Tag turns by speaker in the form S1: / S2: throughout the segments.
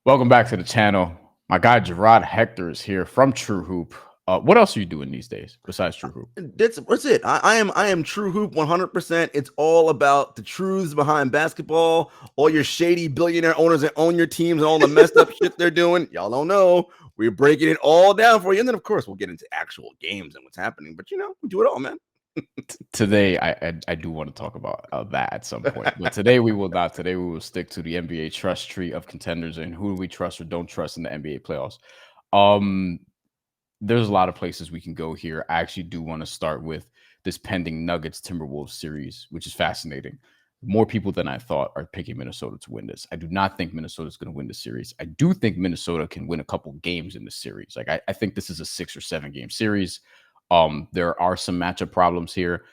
S1: Welcome back to the channel. My guy Jarod Hector is here from TrueHoop. What else are you doing these days besides TrueHoop?
S2: That's it. I am True Hoop 100%. It's all about the truths behind basketball. All your shady billionaire owners that own your teams and all the messed up shit they're doing. Y'all don't know. We're breaking it all down for you. And then, of course, we'll get into actual games and what's happening. But, we do it all, man.
S1: Today, I do want to talk about that at some point, but today we will not. Today we will stick to the NBA trust tree of contenders and who do we trust or don't trust in the NBA playoffs. There's a lot of places we can go here. I actually do want to start with this pending Nuggets Timberwolves series, which is fascinating. More people than I thought are picking Minnesota to win this. I do not think Minnesota is going to win the series. I do think Minnesota can win a couple games in the series. Like I think this is a 6 or 7 game series. There are some matchup problems here.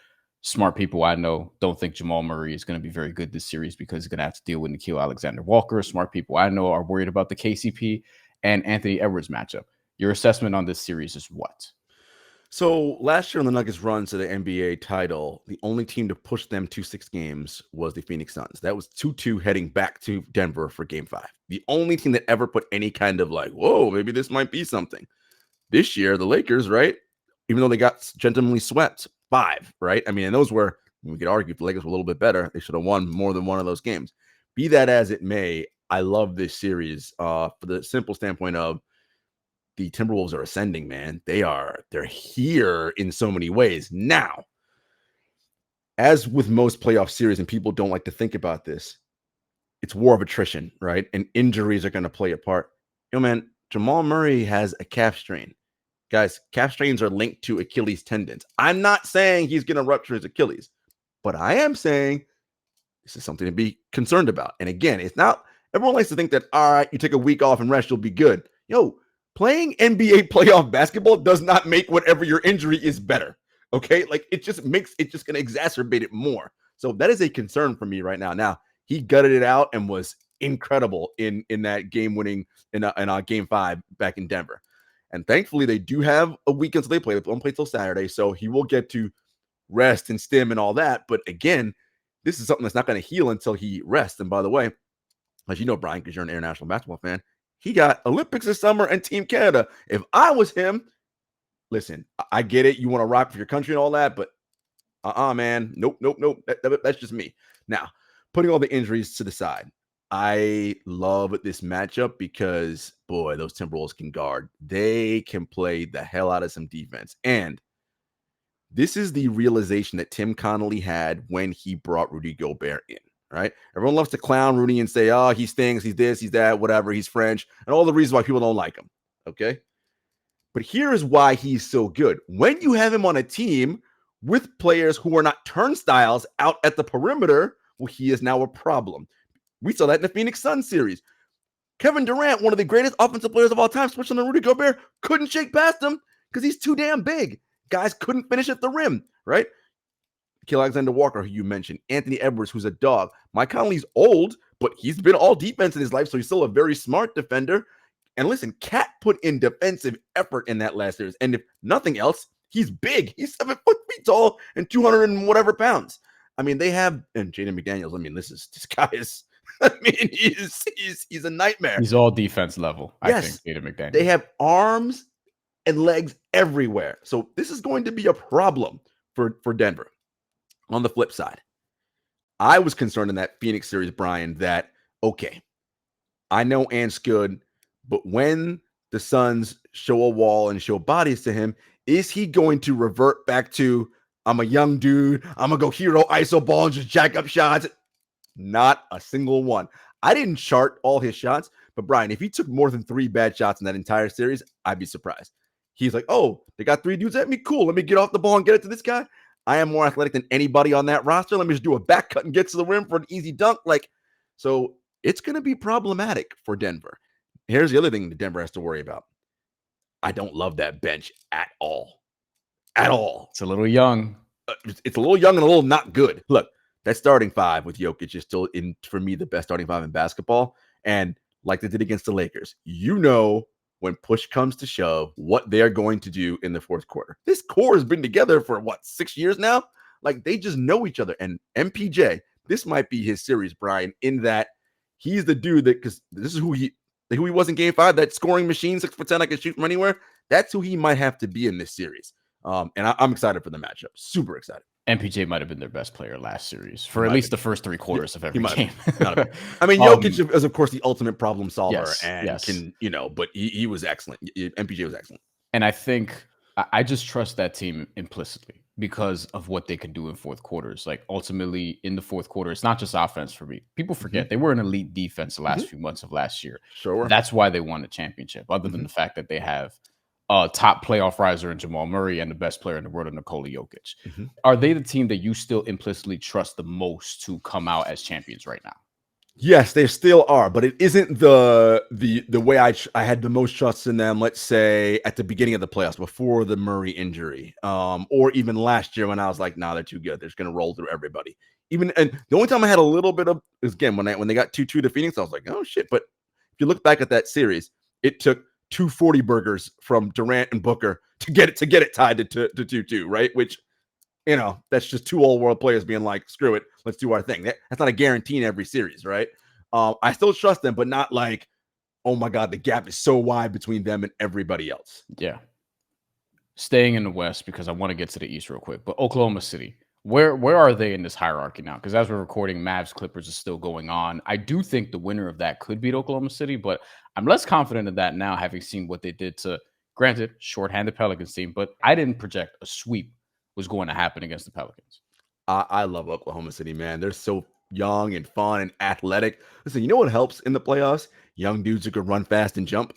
S1: Smart people I know don't think Jamal Murray is going to be very good this series because he's going to have to deal with Nickeil Alexander-Walker. Smart people I know are worried about the KCP and Anthony Edwards matchup. Your assessment on this series is what?
S2: So last year on the Nuggets run to the NBA title, the only team to push them to 6 games was the Phoenix Suns. That was 2-2 heading back to Denver for game 5. The only team that ever put any kind of like, whoa, maybe this might be something. This year, the Lakers, right? Even though they got gentlemanly swept 5, right? I mean, and those were, we could argue if the Lakers were a little bit better, they should have won more than one of those games. Be that as it may, I love this series for the simple standpoint of the Timberwolves are ascending, man. They're here in so many ways. Now, as with most playoff series, and people don't like to think about this, it's war of attrition, right? And injuries are going to play a part. Man, Jamal Murray has a calf strain. Guys, calf strains are linked to Achilles tendons. I'm not saying he's going to rupture his Achilles, but I am saying this is something to be concerned about. And again, it's not, everyone likes to think that, all right, you take a week off and rest, you'll be good. Playing NBA playoff basketball does not make whatever your injury is better. Okay. Like it's just going to exacerbate it more. So that is a concern for me right now. Now, he gutted it out and was incredible in that game winning in game 5 back in Denver. And thankfully, they do have a weekend, so they play. They don't play till Saturday, so he will get to rest and stim and all that. But again, this is something that's not going to heal until he rests. And by the way, as you know, Brian, because you're an international basketball fan, he got Olympics this summer and Team Canada. If I was him, listen, I get it. You want to rock for your country and all that, but man. Nope. That's just me. Now, putting all the injuries to the side, I love this matchup because, boy, those Timberwolves can guard. They can play the hell out of some defense. And this is the realization that Tim Connolly had when he brought Rudy Gobert in, right? Everyone loves to clown Rudy and say, oh, he stinks, he's this, he's that, whatever, he's French, and all the reasons why people don't like him, okay? But here is why he's so good. When you have him on a team with players who are not turnstiles out at the perimeter, well, he is now a problem. We saw that in the Phoenix Suns series. Kevin Durant, one of the greatest offensive players of all time, switched on to Rudy Gobert, couldn't shake past him because he's too damn big. Guys couldn't finish at the rim, right? Nickeil Alexander-Walker, who you mentioned, Anthony Edwards, who's a dog. Mike Conley's old, but he's been all defense in his life, so he's still a very smart defender. And listen, Cat put in defensive effort in that last series. And if nothing else, he's big. He's 7 feet tall and 200 and whatever pounds. I mean, they have, and Jaden McDaniels, I mean, this guy is, I mean, he's a nightmare.
S1: He's all defense level,
S2: yes,
S1: I think, Jaden McDaniels.
S2: They have arms and legs everywhere. So this is going to be a problem for Denver. On the flip side, I was concerned in that Phoenix series, Brian, that, okay, I know Ant's good, but when the Suns show a wall and show bodies to him, is he going to revert back to, I'm a young dude, I'm going to go hero iso ball and just jack up shots? Not a single one. I didn't chart all his shots, but Brian, if he took more than 3 bad shots in that entire series, I'd be surprised. He's like, oh, they got 3 dudes at me? Cool, let me get off the ball and get it to this guy. I am more athletic than anybody on that roster. Let me just do a back cut and get to the rim for an easy dunk. So it's going to be problematic for Denver. Here's the other thing that Denver has to worry about. I don't love that bench at all. At all.
S1: It's a little young.
S2: It's a little young and a little not good. Look, that starting 5 with Jokic is still, for me, the best starting 5 in basketball. And like they did against the Lakers, when push comes to shove, what they're going to do in the fourth quarter. This core has been together for, 6 years now? Like, they just know each other. And MPJ, this might be his series, Brian, in that he's the dude that, because this is who he was in Game 5, that scoring machine, 6'10", I can shoot from anywhere. That's who he might have to be in this series. And I'm excited for the matchup. Super excited.
S1: MPJ might have been their best player last series for at least the first 3 quarters of every game.
S2: I mean, Jokic is, of course, the ultimate problem solver
S1: yes.
S2: can, but he was excellent. MPJ was excellent.
S1: And I think I just trust that team implicitly because of what they can do in fourth quarters. Like ultimately in the fourth quarter, it's not just offense for me. People forget they were an elite defense the last few months of last year.
S2: Sure.
S1: That's why they won the championship, other than the fact that they have top playoff riser in Jamal Murray and the best player in the world in Nikola Jokic. Are they the team that you still implicitly trust the most to come out as champions right now?
S2: Yes, they still are, but it isn't the way I had the most trust in them, let's say, at the beginning of the playoffs before the Murray injury, or even last year when I was like, nah, they're too good. They're just going to roll through everybody. And the only time I had a little bit of is, again, when they got 2-2 to Phoenix, I was like, oh, shit. But if you look back at that series, it took 240 burgers from Durant and Booker to get it tied to 2-2, right? Which, that's just 2 all-world players being like, screw it, let's do our thing. That's not a guarantee in every series, right? I still trust them, but not like, oh my God, the gap is so wide between them and everybody else.
S1: Yeah. Staying in the West, because I want to get to the East real quick, but Oklahoma City, where are they in this hierarchy now? Because as we're recording, Mavs Clippers is still going on. I do think the winner of that could beat Oklahoma City, but I'm less confident in that now, having seen what they did to, granted, shorthanded Pelicans team, but I didn't project a sweep was going to happen against the Pelicans.
S2: I love Oklahoma City, man. They're so young and fun and athletic. Listen, you know what helps in the playoffs? Young dudes who can run fast and jump.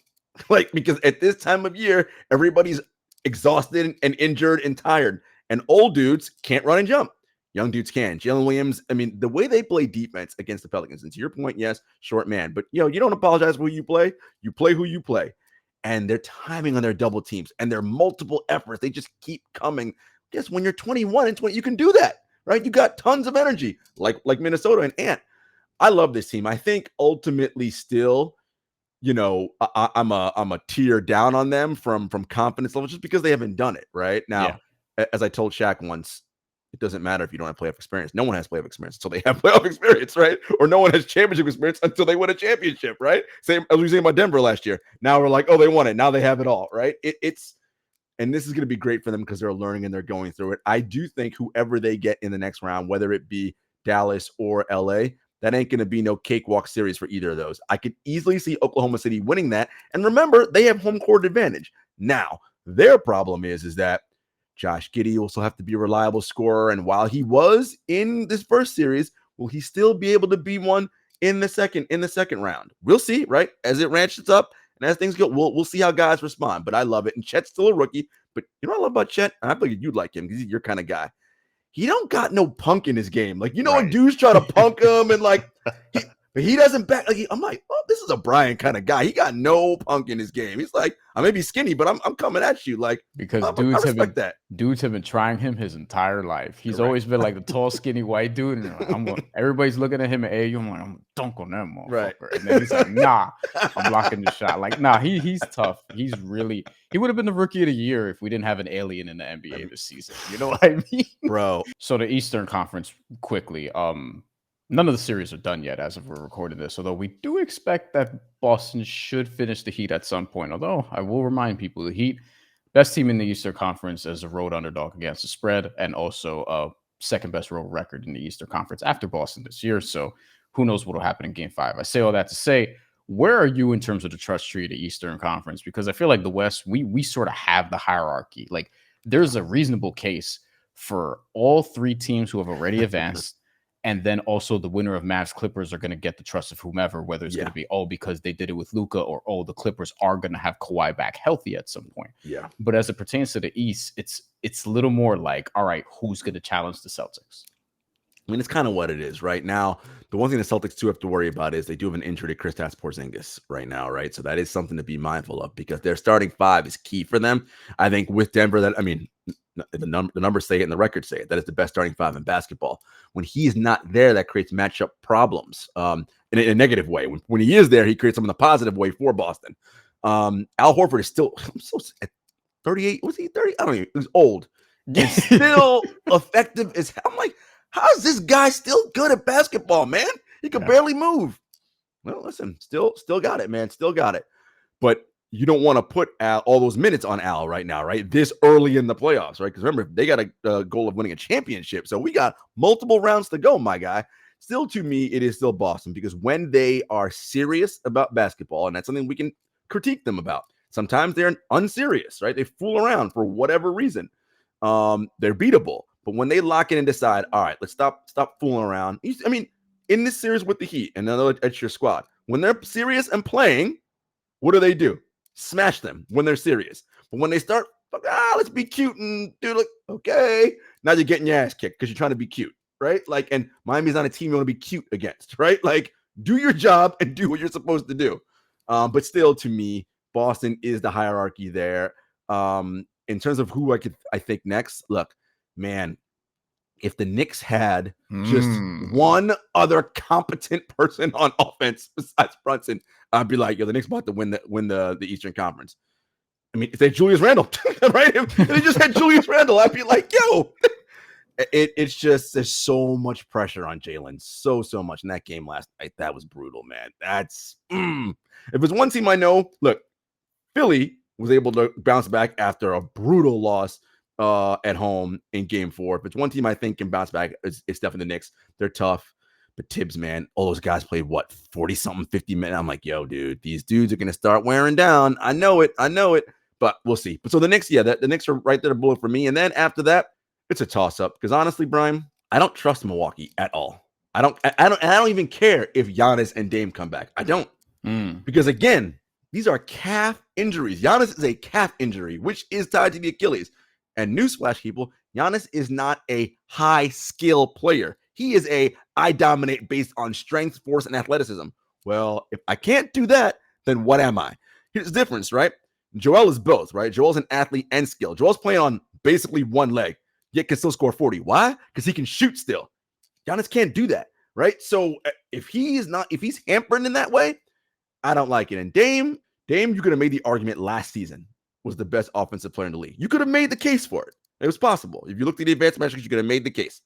S2: Because at this time of year, everybody's exhausted and injured and tired. And old dudes can't run and jump. Young dudes can. Jalen Williams, I mean, the way they play defense against the Pelicans, and to your point, yes, short man. But, you don't apologize for who you play. You play who you play. And their timing on their double teams and their multiple efforts, they just keep coming. Guess when you're 21 and 20, you can do that, right? You got tons of energy, like Minnesota and Ant. I love this team. I think ultimately still, I'm a tier down on them from confidence level just because they haven't done it right now. As I told Shaq once, it doesn't matter if you don't have playoff experience. No one has playoff experience until they have playoff experience, right? Or no one has championship experience until they win a championship, right? Same as we were saying about Denver last year. Now we're like, oh, they won it. Now they have it all, right? And this is going to be great for them because they're learning and they're going through it. I do think whoever they get in the next round, whether it be Dallas or LA, that ain't going to be no cakewalk series for either of those. I could easily see Oklahoma City winning that. And remember, they have home court advantage. Now, their problem is that Josh Giddey will still have to be a reliable scorer. And while he was in this first series, will he still be able to be one in the second round? We'll see, right? As it ratchets up and as things go, we'll see how guys respond. But I love it. And Chet's still a rookie. But you know what I love about Chet? And I figured you'd like him because he's your kind of guy. He don't got no punk in his game. Like, when dudes try to punk him and like, he doesn't back. Like, I'm like, oh, this is a Bryan kind of guy. He got no punk in his game. He's like, I may be skinny, but I'm coming at you. Like,
S1: because dudes have been trying him his entire life. He's always been like the tall, skinny white dude. And everybody's looking at him at AU. I'm like, I'm gonna dunk on that motherfucker. Right. And then he's like, nah, I'm blocking the shot. Like, nah, he's tough. He would have been the rookie of the year if we didn't have an alien in the NBA this season. You know what I mean?
S2: Bro.
S1: So the Eastern Conference quickly. None of the series are done yet as of we're recording this, although we do expect that Boston should finish the Heat at some point. Although I will remind people, the Heat, best team in the Eastern Conference as a road underdog against the spread, and also second best road record in the Eastern Conference after Boston this year. So who knows what will happen in Game 5. I say all that to say, where are you in terms of the trust tree of the Eastern Conference? Because I feel like the West, we sort of have the hierarchy. Like, there's a reasonable case for all 3 teams who have already advanced. And then also the winner of Mavs Clippers are going to get the trust of whomever, whether it's going to be, because they did it with Luka, or, the Clippers are going to have Kawhi back healthy at some point.
S2: Yeah.
S1: But as it pertains to the East, it's a little more like, all right, who's going to challenge the Celtics?
S2: I mean, it's kind of what it is right now. The one thing the Celtics do have to worry about is they do have an injury to Kristaps Porzingis right now, right? So that is something to be mindful of because their starting 5 is key for them. I think with Denver, the numbers say it and the records say it. That is the best starting 5 in basketball. When he is not there, that creates matchup problems in a negative way. When he is there, he creates them in a positive way for Boston. Al Horford is still at 38. Was he 30? I don't know. He's old. He's still effective as hell. I'm like, how is this guy still good at basketball, man? He can barely move. Well, listen, still got it, man. Still got it. But you don't want to put all those minutes on Al right now, right? This early in the playoffs, right? Because remember, they got a goal of winning a championship. So we got multiple rounds to go, my guy. Still, to me, it is still Boston, because when they are serious about basketball, and that's something we can critique them about, sometimes they're unserious, right? They fool around for whatever reason. They're beatable. But when they lock in and decide, all right, let's stop fooling around. I mean, in this series with the Heat, and another at your squad, when they're serious and playing, what do? Smash them when they're serious. But when they start, let's be cute and do like, okay, now you're getting your ass kicked because you're trying to be cute, right? Like, and Miami's not a team you want to be cute against, right? Like, do your job and do what you're supposed to do. But still, to me, Boston is the hierarchy there. In terms of who I think next, look, man, if the Knicks had just one other competent person on offense besides Brunson, I'd be like, yo, the Knicks about to win the Eastern Conference. I mean, if they had Julius Randle, right? If they just had Julius Randle, I'd be like, yo, it's just, there's so much pressure on Jalen, so much. In that game last night, that was brutal, man. That's if it's one team I know, look, Philly was able to bounce back after a brutal loss at home in game 4. If it's one team I think can bounce back, it's definitely the Knicks. They're tough. But Tibbs, man, all those guys played, 40-something, 50 minutes. I'm like, yo, dude, these dudes are going to start wearing down. I know it. But we'll see. But so the Knicks, the Knicks are right there to blow for me. And then after that, it's a toss-up. Because honestly, Brian, I don't trust Milwaukee at all. I don't even care if Giannis and Dame come back. I don't. Because again, these are calf injuries. Giannis is a calf injury, which is tied to the Achilles. And newsflash, people, Giannis is not a high-skill player. He is I dominate based on strength, force, and athleticism. Well, if I can't do that, then what am I? Here's the difference, right? Joel is both, right? Joel's an athlete and skill. Joel's playing on basically one leg, yet can still score 40. Why? Because he can shoot still. Giannis can't do that, right? So if he's hampered in that way, I don't like it. And Dame, you could have made the argument last season was the best offensive player in the league. You could have made the case for it. It was possible. If you looked at the advanced metrics, you could have made the case.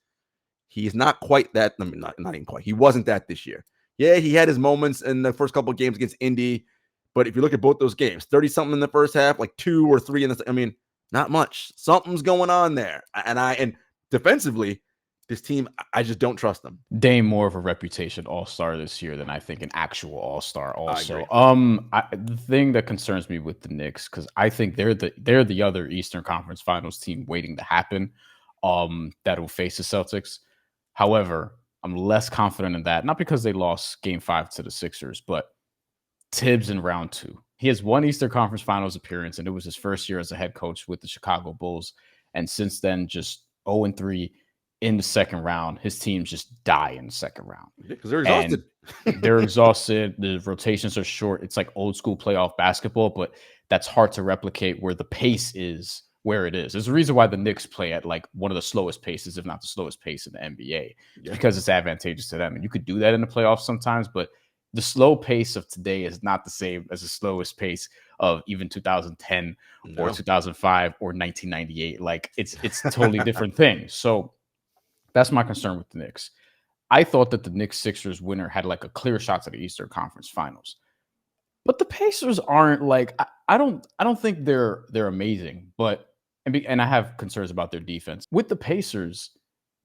S2: He's not quite that. I mean, not even quite. He wasn't that this year. Yeah, he had his moments in the first couple of games against Indy. But if you look at both those games, 30-something in the first half, like 2 or 3 in the, I mean, not much. Something's going on there. And defensively, this team, I just don't trust them.
S1: Dame more of a reputation all-star this year than I think an actual all-star also. The thing that concerns me with the Knicks, because I think they're the other Eastern Conference Finals team waiting to happen, that will face the Celtics. However, I'm less confident in that, not because they lost game 5 to the Sixers, but Tibbs in round 2. He has one Eastern Conference Finals appearance, and it was his first year as a head coach with the Chicago Bulls. And since then, just 0-3 in the second round. His teams just die in the second round.
S2: Because they're exhausted.
S1: They're exhausted. The rotations are short. It's like old school playoff basketball, but that's hard to replicate where the pace is where it is. There's a reason why the Knicks play at like one of the slowest paces, if not the slowest pace in the NBA, because it's advantageous to them. And you could do that in the playoffs sometimes, but the slow pace of today is not the same as the slowest pace of even 2010 or 2005 or 1998. Like it's a totally different thing. So that's my concern with the Knicks. I thought that the Knicks-Sixers winner had like a clear shot to the Eastern Conference Finals. But the Pacers aren't like I don't think they're amazing, but and I have concerns about their defense. With the Pacers,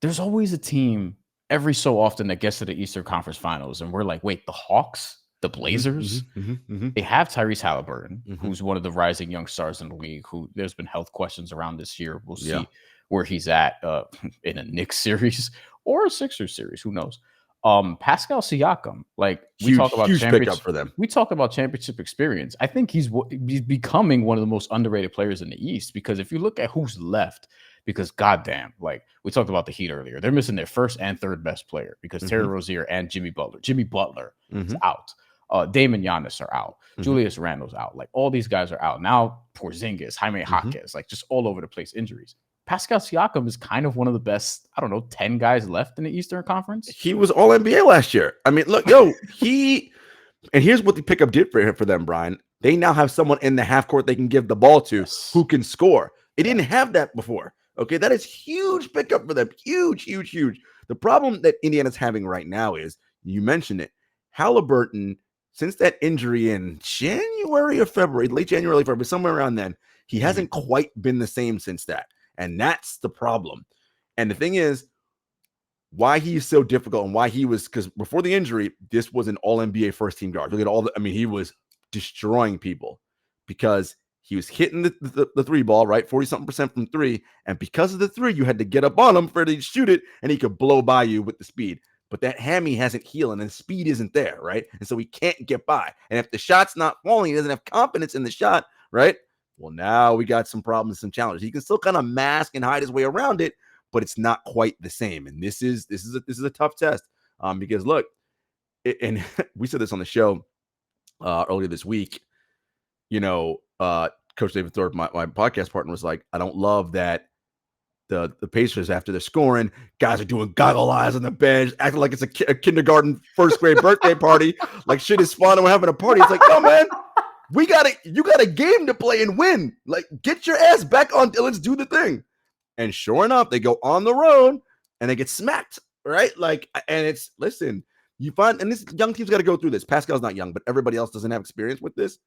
S1: there's always a team every so often that gets to the Eastern Conference Finals, and we're like, wait, the Hawks, the Blazers, they have Tyrese Halliburton, who's one of the rising young stars in the league. Who there's been health questions around this year. We'll see where he's at in a Knicks series or a Sixers series. Who knows? Pascal Siakam, like we talk about championship
S2: for them.
S1: We talk about championship experience. I think he's becoming one of the most underrated players in the East, because if you look at who's left, because goddamn, like we talked about the Heat earlier, they're missing their first and third best player because Terry Rozier and Jimmy Butler is out. Dame and Giannis are out. Julius Randle's out. Like all these guys are out now. Porzingis, Jaime Jaquez, like just all over the place injuries. Pascal Siakam is kind of one of the best, 10 guys left in the Eastern Conference.
S2: He was all NBA last year. I mean, look, and here's what the pickup did for them, Brian. They now have someone in the half court they can give the ball to who can score. They didn't have that before. Okay, that is huge pickup for them. Huge, huge, huge. The problem that Indiana's having right now is, you mentioned it, Halliburton since that injury in January or February, late January, early February, somewhere around then, he hasn't quite been the same since that. And that's the problem. And the thing is, why he's so difficult and why he was, because before the injury, this was an all-NBA first-team guard. Look at all the, I mean, he was destroying people because he was hitting the three ball, right? 40-something% from three. And because of the three, you had to get up on him for him to shoot it, and he could blow by you with the speed. But that hammy hasn't healed, and the speed isn't there, right? And so he can't get by. And if the shot's not falling, he doesn't have confidence in the shot, right? Well, now we got some problems, some challenges. He can still kind of mask and hide his way around it, but it's not quite the same. And this is a tough test because look, and we said this on the show earlier this week. You know, Coach David Thorpe, my podcast partner, was like, I don't love that the Pacers, after they're scoring, guys are doing goggle eyes on the bench, acting like it's a kindergarten first grade birthday party, like shit is fun and we're having a party. It's like, no, man, you got a game to play and win. Like, get your ass back on, let's do the thing. And sure enough, they go on the road and they get smacked, right? Like, and it's, listen, you find, and this young team's got to go through this. Pascal's not young, but everybody else doesn't have experience with this.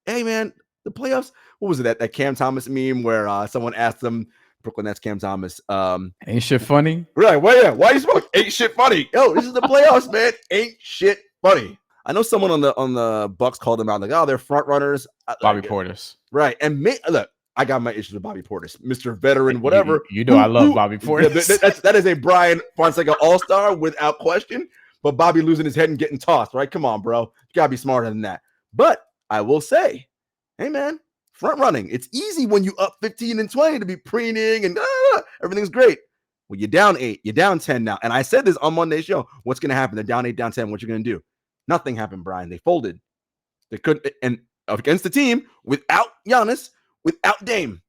S2: Hey, man, the playoffs, what was it, that Cam Thomas meme where someone asked them, Brooklyn Nets, Cam Thomas.
S1: Ain't shit funny?
S2: Right, well, yeah, why you smoke? Ain't shit funny. Yo, this is the playoffs, man. Ain't shit funny. I know someone on the Bucks called them out, like, oh, they're front runners.
S1: Bobby Portis.
S2: Right, and look, I got my issues with Bobby Portis, Mr. Veteran, whatever.
S1: You know I love Bobby Portis.
S2: Yeah, that is a Bryan Fonseca all-star without question, but Bobby losing his head and getting tossed, right? Come on, bro. You got to be smarter than that. But I will say, hey, man, front running. It's easy when you up 15 and 20 to be preening and everything's great. Well, you're down 8. You're down 10 now. And I said this on Monday's show. What's going to happen? They're down 8, down 10. What you going to do? Nothing happened, Brian. They folded. They couldn't. And against the team without Giannis, without Dame,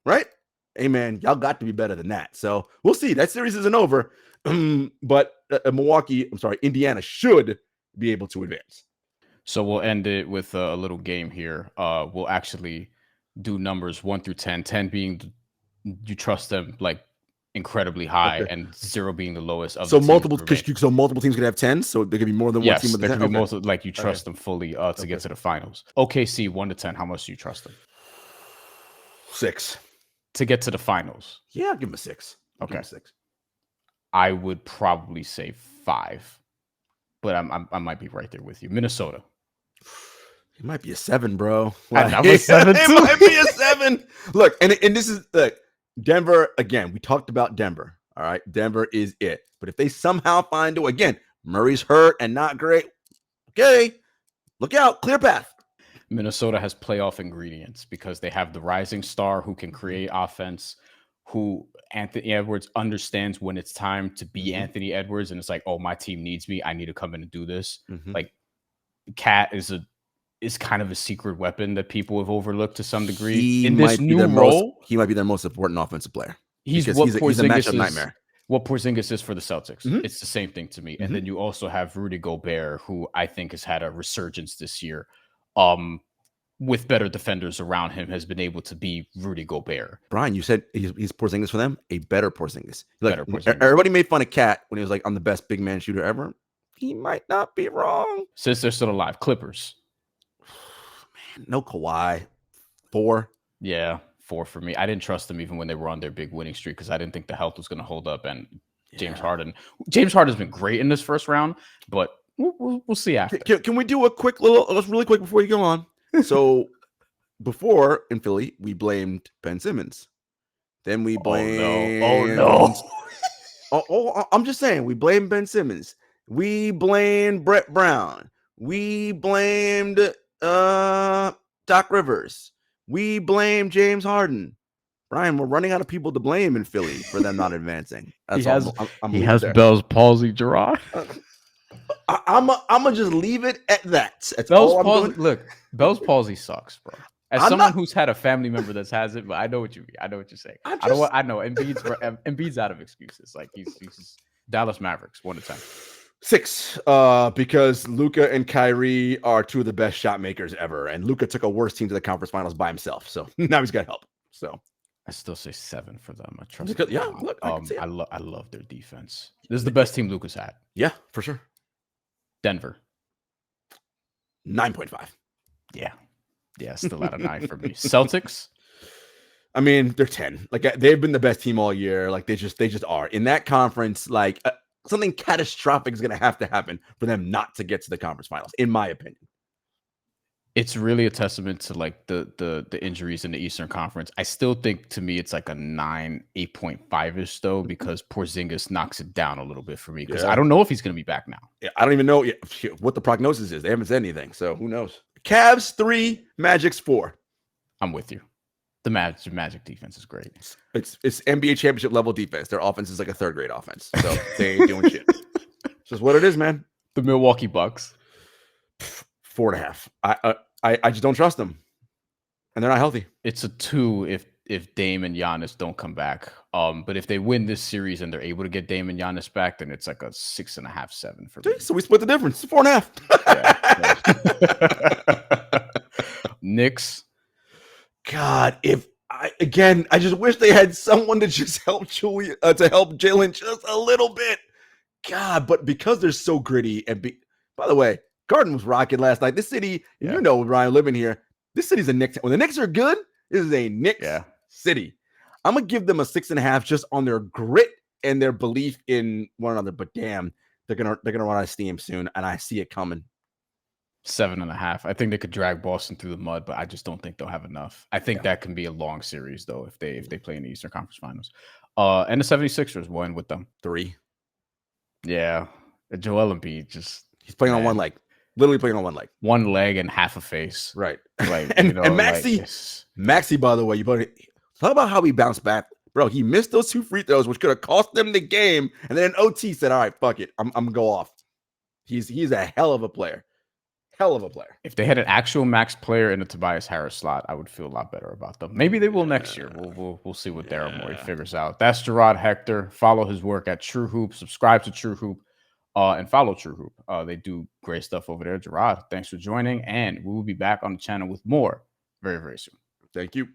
S2: right? Hey, man, y'all got to be better than that. So we'll see. That series isn't over. But Indiana should be able to advance.
S1: So we'll end it with a little game here. We'll actually do numbers 1 through 10. 10 being you trust them like incredibly high, and 0 being the lowest. Of
S2: so
S1: the
S2: multiple teams could have 10. So there could be more than one team with 10.
S1: There could be multiple, like you trust them fully to get to the finals. OKC 1 to 10. How much do you trust them?
S2: 6
S1: to get to the finals.
S2: Yeah, I'll give them a 6.
S1: Okay, 6. I would probably say 5, but I might be right there with you. Minnesota.
S2: It might be a 7, bro.
S1: I'm a 7 too.
S2: It might be a 7. Look, and this is Denver again. We talked about Denver. All right, Denver is it. But if they somehow find a way, again, Murray's hurt and not great. Okay, look out, clear path.
S1: Minnesota has playoff ingredients because they have the rising star who can create offense, who Anthony Edwards understands when it's time to be Anthony Edwards. And it's like, oh, my team needs me. I need to come in and do this. Like, Cat is kind of a secret weapon that people have overlooked to some degree. In this new role,
S2: he might be their most important offensive player.
S1: He's a matchup nightmare. What Porzingis is for the Celtics. It's the same thing to me. And then you also have Rudy Gobert, who I think has had a resurgence this year. With better defenders around him, has been able to be Rudy Gobert.
S2: Brian, you said he's Porzingis for them, a better Porzingis. Everybody made fun of Cat when he was like, I'm the best big man shooter ever. He might not be wrong.
S1: Since they're still alive. Clippers.
S2: Man, no Kawhi. 4.
S1: Yeah, 4 for me. I didn't trust them even when they were on their big winning streak because I didn't think the health was going to hold up. And James Harden's been great in this first round, but we'll see after.
S2: Can we do a really quick before you go on? So before in Philly, we blamed Ben Simmons. Then we blamed.
S1: Oh no!
S2: I'm just saying, we blamed Ben Simmons. We blamed Brett Brown. We blamed Doc Rivers. We blamed James Harden. Brian, we're running out of people to blame in Philly for them not advancing.
S1: He has Bell's palsy, Jarod.
S2: I'm gonna just leave it at that. That's
S1: Bell's
S2: all
S1: palsy.
S2: I'm doing.
S1: Look, Bell's palsy sucks, bro. As someone who's had a family member that has it, but I know what you mean. I know what you're saying. I know Embiid's out of excuses. Like he's Dallas Mavericks 1 to 10.
S2: 6, because Luka and Kyrie are 2 of the best shot makers ever, and Luka took a worse team to the conference finals by himself. So now he's got help. So
S1: I still say 7 for them. I trust.
S2: Because, yeah, look,
S1: I love their defense. This is the best team Luka's had.
S2: Yeah, for sure.
S1: Denver.
S2: 9.5.
S1: Yeah, still at a 9 for me. Celtics.
S2: I mean, they're 10. Like they've been the best team all year. Like they just are in that conference. Like something catastrophic is going to happen for them not to get to the conference finals, in my opinion.
S1: It's really a testament to like the injuries in the Eastern Conference. I still think to me it's like a 9, 8.5-ish though, because Porzingis knocks it down a little bit for me because I don't know if he's going to be back now.
S2: Yeah, I don't even know what the prognosis is. They haven't said anything, so who knows? Cavs 3, Magic's 4.
S1: I'm with you. The Magic defense is great.
S2: It's NBA championship level defense. Their offense is like a third grade offense, so they ain't doing shit. It's just what it is, man.
S1: The Milwaukee Bucks.
S2: 4.5. I just don't trust them, and they're not healthy.
S1: It's a 2 if Dame and Giannis don't come back. But if they win this series and they're able to get Dame and Giannis back, then it's like a 6.5, 7 for me.
S2: So we split the difference. 4.5.
S1: Knicks.
S2: God, I just wish they had someone to just help Jalen just a little bit. God, but because they're so gritty by the way, Garden was rocking last night. This city, you know, Ryan living here, this city's a Knicks. When the Knicks are good, this is a Knicks city. I'm gonna give them a 6.5 just on their grit and their belief in one another. But damn, they're gonna run out of steam soon, and I see it coming.
S1: 7.5. I think they could drag Boston through the mud, but I just don't think they'll have enough. I think that can be a long series though if they play in the Eastern Conference Finals. And the 76ers won with them.
S2: 3.
S1: Yeah, Joel Embiid
S2: he's playing on one leg. Literally playing on one leg.
S1: One leg and half a face.
S2: Right.
S1: Like
S2: and Maxey, by the way, talk about how he bounced back. Bro, he missed those 2 free throws, which could have cost them the game. And then OT said, all right, fuck it. I'm gonna go off. He's a hell of a player. Hell of a player.
S1: If they had an actual max player in the Tobias Harris slot, I would feel a lot better about them. Maybe they will next year. We'll see what Daryl Morey figures out. That's Jarod Hector. Follow his work at TrueHoop. Subscribe to TrueHoop. And follow TrueHoop. They do great stuff over there. Jarod, thanks for joining, and we will be back on the channel with more very, very soon.
S2: Thank you.